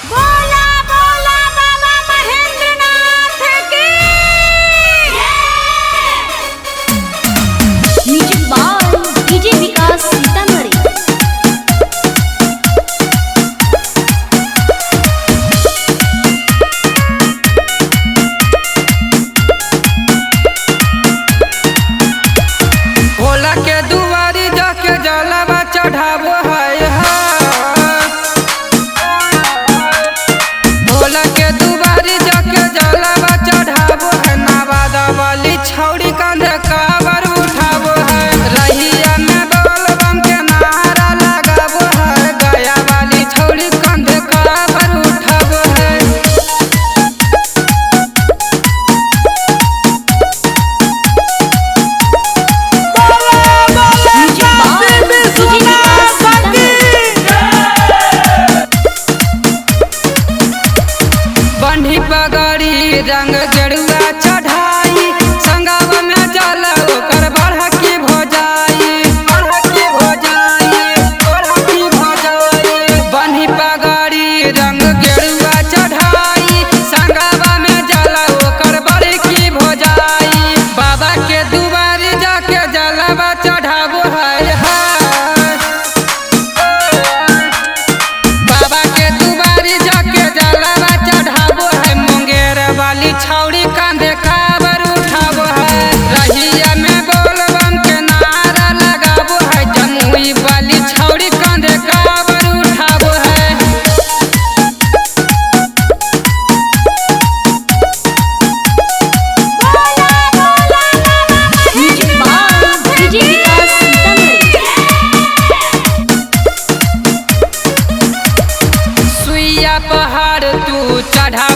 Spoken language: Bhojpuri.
बोला बोला बाबा महेंद्रनाथ की म्यूजिक बाय डीजे विकास सीतामढ़ी। भोला के दुआरी जाके जलवा चढ़ाबो है भोला के दुआरी जाके जलवा चढ़ाबो है नवादा वाली छौड़ी कंधे काबर उठाबो है रहिया में बोलबम के नारा लगाबो है गया वाली छौड़ी कंधे काबर उठाबो है। बंधी पगड़ी रंग गेरुआ चढ़ाई संगवा में जल ओकर बढ़ की भोजाई बंधी पगड़ी रंग गेरुआ चढ़ाई संगवा में जल ओकर बढ़ की भोजाई बाबा के दुआरी जाके जलवा चढ़ाबो है बाबा के दुआरी जाके जलवा चढ़ाबो है मुंगेर वाली छौड़ी कंधे काबर उठाबो है रहिया में बोलबम के नारा लगाबो है जमुई वाली छौड़ी कंधे काबर उठाबो है। म्यूजिक बाय डीजे विकास सीतामढ़ी। सुइया पहाड़ तू चढ़ा